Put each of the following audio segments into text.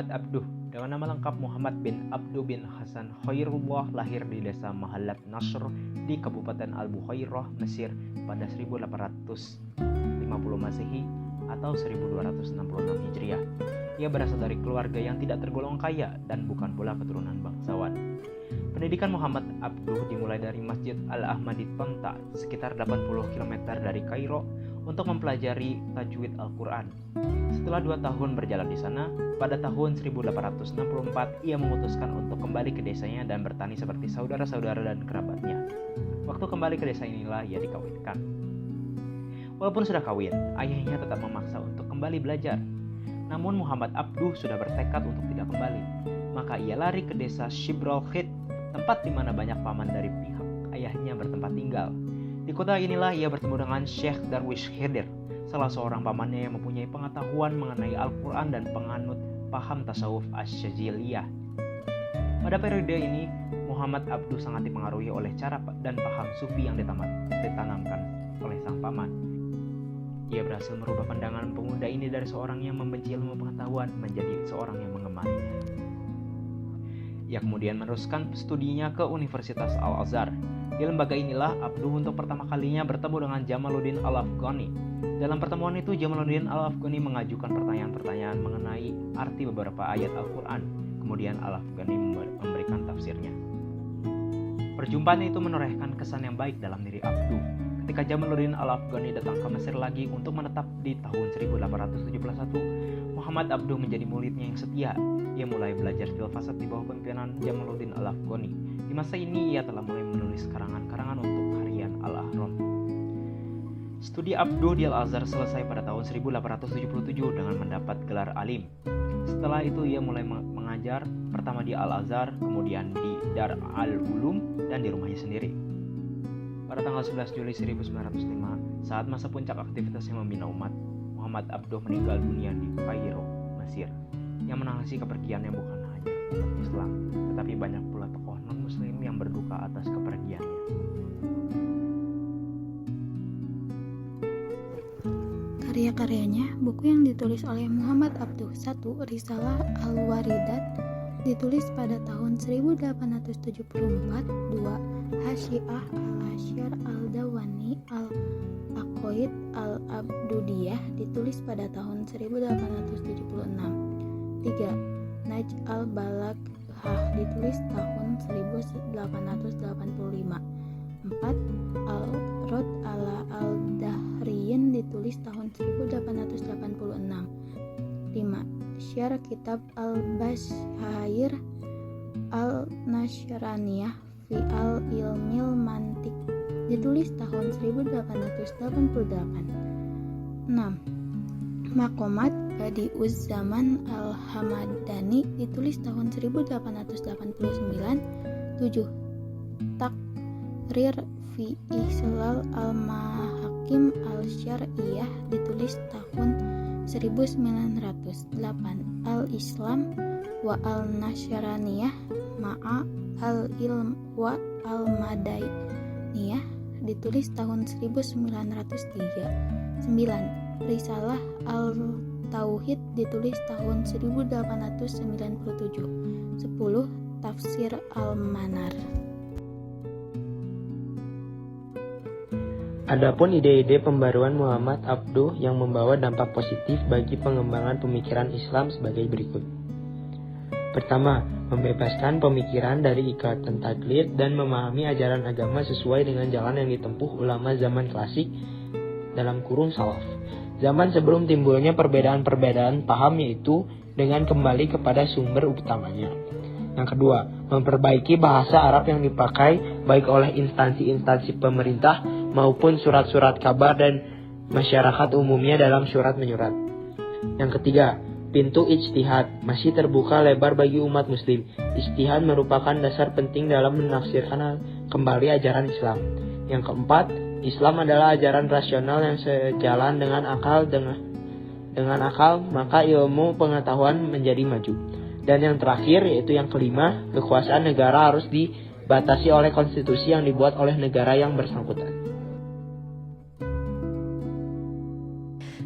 Muhammad Abduh dengan nama lengkap Muhammad bin Abduh bin Hasan Khairullah lahir di desa Mahallat Nasr di Kabupaten Al-Bukhairah, Mesir pada 1850 Masehi atau 1266 Hijriah. Ia berasal dari keluarga yang tidak tergolong kaya dan bukan pula keturunan bangsawan. Pendidikan Muhammad Abduh dimulai dari Masjid Al-Ahmad di Tonta, sekitar 80 km dari Kairo, untuk mempelajari tajwid Al-Quran. Setelah 2 tahun berjalan di sana, pada tahun 1864 ia memutuskan untuk kembali ke desanya dan bertani seperti saudara-saudara dan kerabatnya. Waktu kembali ke desa inilah ia dikawinkan. Walaupun sudah kawin, ayahnya tetap memaksa untuk kembali belajar. Namun Muhammad Abduh sudah bertekad untuk tidak kembali. Maka ia lari ke desa Shibrul Khid, tempat di mana banyak paman dari pihak ayahnya bertempat tinggal. Di kota inilah ia bertemu dengan Syekh Darwish Khidir, salah seorang pamannya yang mempunyai pengetahuan mengenai Al-Quran dan penganut paham tasawuf Asy-Syadziliyah. Pada periode ini, Muhammad Abduh sangat dipengaruhi oleh cara dan paham sufi yang ditanamkan oleh sang paman. Ia berhasil merubah pandangan pemuda ini dari seorang yang membenci ilmu pengetahuan menjadi seorang yang mengemarinya. Ia kemudian meneruskan studinya ke Universitas Al-Azhar. Di lembaga inilah Abduh untuk pertama kalinya bertemu dengan Jamaluddin Al-Afghani. Dalam pertemuan itu, Jamaluddin Al-Afghani mengajukan pertanyaan-pertanyaan mengenai arti beberapa ayat Al-Quran. Kemudian Al-Afghani memberikan tafsirnya. Perjumpaan itu menorehkan kesan yang baik dalam diri Abduh. Ketika Jamaluddin Al-Afghani datang ke Mesir lagi untuk menetap di tahun 1871, Muhammad Abduh menjadi muridnya yang setia. Ia mulai belajar filsafat di bawah pimpinan Jamaluddin Al-Afghani. Di masa ini ia telah mulai menulis karangan-karangan untuk harian Al-Ahram. Studi Abduh di Al-Azhar selesai pada tahun 1877 dengan mendapat gelar alim. Setelah itu ia mulai mengajar, pertama di Al-Azhar, kemudian di Dar al-Ulum, dan di rumahnya sendiri. Pada tanggal 11 Juli 1905, saat masa puncak aktivitasnya membina umat, Muhammad Abduh meninggal dunia di Kairo, Mesir. Yang menangisi kepergiannya bukan hanya umat Islam, tetapi banyak pula tokoh non-muslim yang berduka atas kepergiannya. Karya-karyanya, buku yang ditulis oleh Muhammad Abduh. 1. Risalah Al-Waridat, ditulis pada tahun 1874. 2. Hasyiah Al-Asyar Al-Dawani Al-Aqaid Al-Abdudiyah, ditulis pada tahun 1876. 3. Naj al-Balaghah, ditulis tahun 1885. 4. Al-Rad ala al-Dahriyin, ditulis tahun 1886. 5. Syarh Kitab Al-Bashair Al-Nashraniyah fi al-Ilmil Mantiq, ditulis tahun 1888. 6. Maqamat Badi'uz Zaman Al-Hamadani, ditulis tahun 1889. 7. Taqrir fi Islal Al-Mahakim Al-Syar'iyah, ditulis tahun 1900. 8. Al-Islam wa Al-Nashraniyah ma'a Al-Ilm wa Al-Madaniyah, ditulis tahun 1903. 9. Risalah Al-Tauhid, ditulis tahun 1897. 10. Tafsir Al-Manar. Adapun ide-ide pembaruan Muhammad Abduh yang membawa dampak positif bagi pengembangan pemikiran Islam sebagai berikut. Pertama, membebaskan pemikiran dari ikatan taklid dan memahami ajaran agama sesuai dengan jalan yang ditempuh ulama zaman klasik dalam kurung salaf. Zaman sebelum timbulnya perbedaan-perbedaan paham, yaitu dengan kembali kepada sumber utamanya. Yang kedua, memperbaiki bahasa Arab yang dipakai baik oleh instansi-instansi pemerintah maupun surat-surat kabar dan masyarakat umumnya dalam surat menyurat. Yang ketiga, pintu ijtihad masih terbuka lebar bagi umat muslim. Ijtihad merupakan dasar penting dalam menafsirkan kembali ajaran Islam. Yang keempat, Islam adalah ajaran rasional yang sejalan dengan akal. Dengan akal, maka ilmu pengetahuan menjadi maju. Dan yang terakhir, yaitu yang kelima, kekuasaan negara harus dibatasi oleh konstitusi yang dibuat oleh negara yang bersangkutan.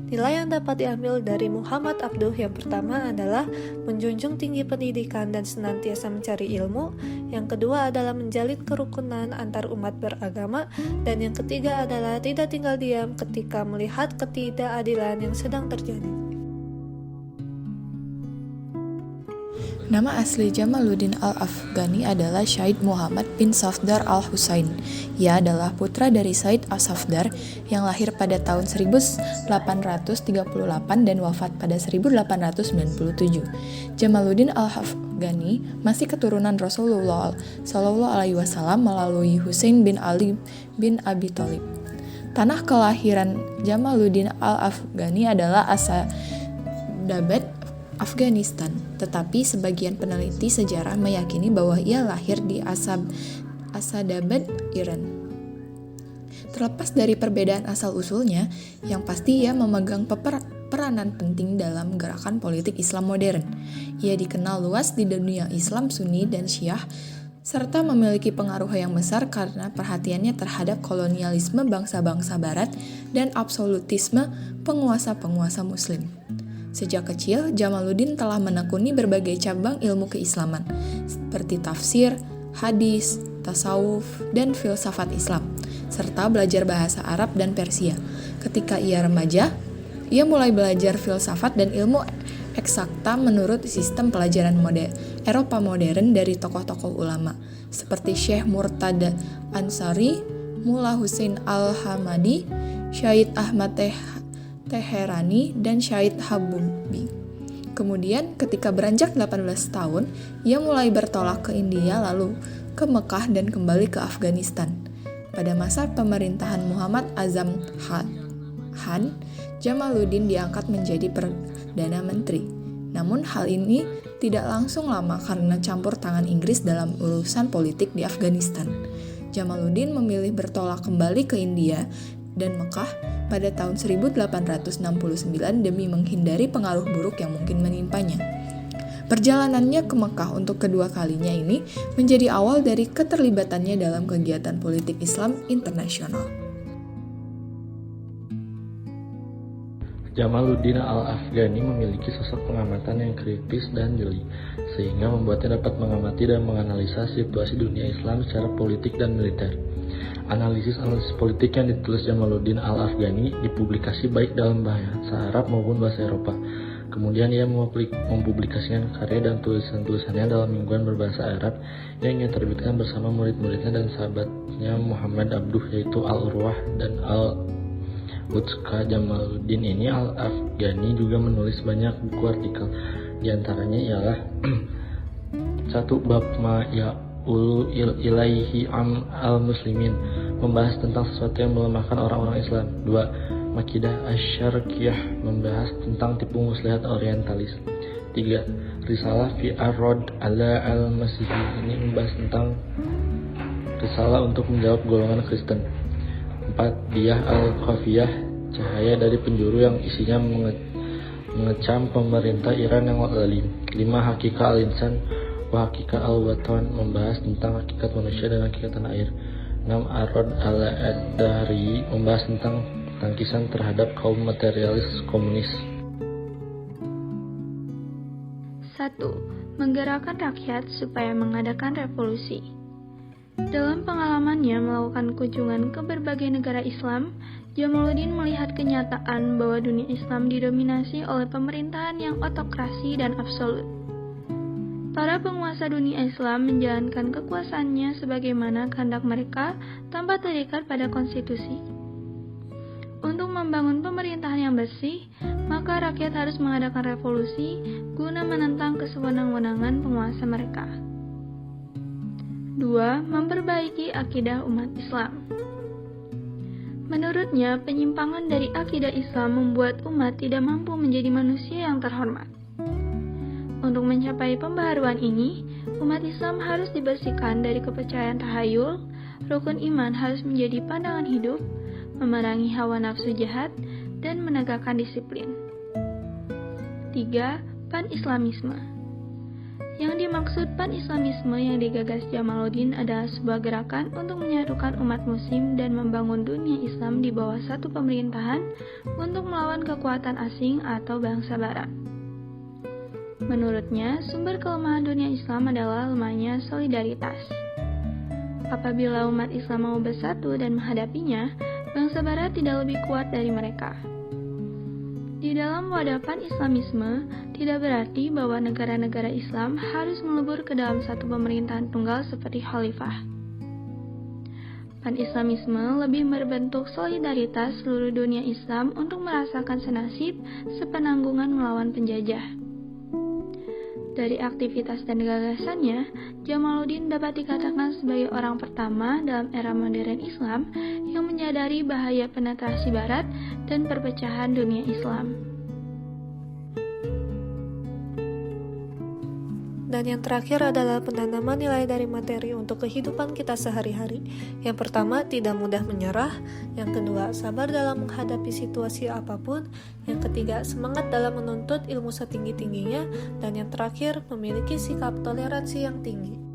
Nilai yang dapat diambil dari Muhammad Abduh yang pertama adalah menjunjung tinggi pendidikan dan senantiasa mencari ilmu. Yang kedua adalah menjalin kerukunan antar umat beragama. Dan yang ketiga adalah tidak tinggal diam ketika melihat ketidakadilan yang sedang terjadi. Nama asli Jamaluddin Al-Afghani adalah Syahid Muhammad bin Safdar Al-Husain. Ia adalah putra dari Said As-Safdar yang lahir pada tahun 1838 dan wafat pada 1897. Jamaluddin Al-Afghani masih keturunan Rasulullah SAW melalui Husain bin Ali bin Abi Thalib. Tanah kelahiran Jamaluddin Al-Afghani adalah Asadabad, Afghanistan, tetapi sebagian peneliti sejarah meyakini bahwa ia lahir di Asadabad, Iran. Terlepas dari perbedaan asal-usulnya, yang pasti ia memegang peranan penting dalam gerakan politik Islam modern. Ia dikenal luas di dunia Islam Sunni dan Syiah, serta memiliki pengaruh yang besar karena perhatiannya terhadap kolonialisme bangsa-bangsa Barat dan absolutisme penguasa-penguasa Muslim. Sejak kecil, Jamaluddin telah menekuni berbagai cabang ilmu keislaman, seperti tafsir, hadis, tasawuf, dan filsafat Islam, serta belajar bahasa Arab dan Persia. Ketika ia remaja, ia mulai belajar filsafat dan ilmu eksakta menurut sistem pelajaran Eropa modern dari tokoh-tokoh ulama, seperti Syekh Murtada Ansari, Mullah Husain Al-Hamadi, Syahid Ahmad Teherani, dan Syahid Habibie. Kemudian ketika beranjak 18 tahun, ia mulai bertolak ke India lalu ke Mekah dan kembali ke Afghanistan. Pada masa pemerintahan Muhammad Azam Khan, Jamaluddin diangkat menjadi Perdana Menteri. Namun hal ini tidak langsung lama karena campur tangan Inggris dalam urusan politik di Afghanistan. Jamaluddin memilih bertolak kembali ke India dan Mekah pada tahun 1869 demi menghindari pengaruh buruk yang mungkin menimpanya. Perjalanannya ke Mekah untuk kedua kalinya ini menjadi awal dari keterlibatannya dalam kegiatan politik Islam internasional. Jamaluddin Al-Afghani memiliki sosok pengamatan yang kritis dan jeli, sehingga membuatnya dapat mengamati dan menganalisa situasi dunia Islam secara politik dan militer. Analisis politik yang ditulis Jamaluddin Al-Afghani dipublikasi baik dalam bahasa Arab maupun bahasa Eropa. Kemudian ia mempublikasikan karya dan tulisan-tulisannya dalam mingguan berbahasa Arab yang ia terbitkan bersama murid-muridnya dan sahabatnya Muhammad Abduh, yaitu Al-Urwah dan Al-Wuthqa. Jamaluddin ini Al-Afghani juga menulis banyak buku artikel. Di antaranya ialah 1. Bab ma ya'ulu ilaihi al-muslimin, membahas tentang sesuatu yang melemahkan orang-orang Islam. 2. Makidah Asy-Syarqiyah, membahas tentang tipu muslihat orientalis. 3. Risalah fi ar-Radd ala al-Masihi, ini membahas tentang risalah untuk menjawab golongan Kristen. 4. Diyah al-Khafiyah, cahaya dari penjuru yang isinya mengecam pemerintah Iran yang zalim. 5. Hakikat al-Insan wa Hakikat al-Watan, membahas tentang hakikat manusia dan hakikat tanah air. 6. Ar-Radd ala ad-Dahri, membahas tentang tangkisan terhadap kaum materialis komunis. 1. Menggerakkan rakyat supaya mengadakan revolusi. Dalam pengalamannya melakukan kunjungan ke berbagai negara Islam, Jamaluddin melihat kenyataan bahwa dunia Islam didominasi oleh pemerintahan yang otokrasi dan absolut. Para penguasa dunia Islam menjalankan kekuasaannya sebagaimana kehendak mereka tanpa terikat pada konstitusi. Untuk membangun pemerintahan yang bersih, maka rakyat harus mengadakan revolusi guna menentang kesewenang-wenangan penguasa mereka. 2. Memperbaiki akidah umat Islam. Menurutnya, penyimpangan dari akidah Islam membuat umat tidak mampu menjadi manusia yang terhormat. Untuk mencapai pembaharuan ini, umat Islam harus dibersihkan dari kepercayaan tahayul, rukun iman harus menjadi pandangan hidup, memerangi hawa nafsu jahat, dan menegakkan disiplin. 3. Pan-Islamisme. Yang dimaksud pan-Islamisme yang digagas Jamaluddin adalah sebuah gerakan untuk menyatukan umat muslim dan membangun dunia Islam di bawah satu pemerintahan untuk melawan kekuatan asing atau bangsa barat. Menurutnya, sumber kelemahan dunia Islam adalah lemahnya solidaritas. Apabila umat Islam mau bersatu dan menghadapinya, bangsa barat tidak lebih kuat dari mereka. Di dalam wadah pan-Islamisme, tidak berarti bahwa negara-negara Islam harus melebur ke dalam satu pemerintahan tunggal seperti khalifah. Pan-Islamisme lebih berbentuk solidaritas seluruh dunia Islam untuk merasakan senasib sepenanggungan melawan penjajah. Dari aktivitas dan gagasannya, Jamaluddin dapat dikatakan sebagai orang pertama dalam era modern Islam yang menyadari bahaya penetrasi Barat dan perpecahan dunia Islam. Dan yang terakhir adalah penanaman nilai dari materi untuk kehidupan kita sehari-hari. Yang pertama, tidak mudah menyerah. Yang kedua, sabar dalam menghadapi situasi apapun. Yang ketiga, semangat dalam menuntut ilmu setinggi-tingginya. Dan yang terakhir, memiliki sikap toleransi yang tinggi.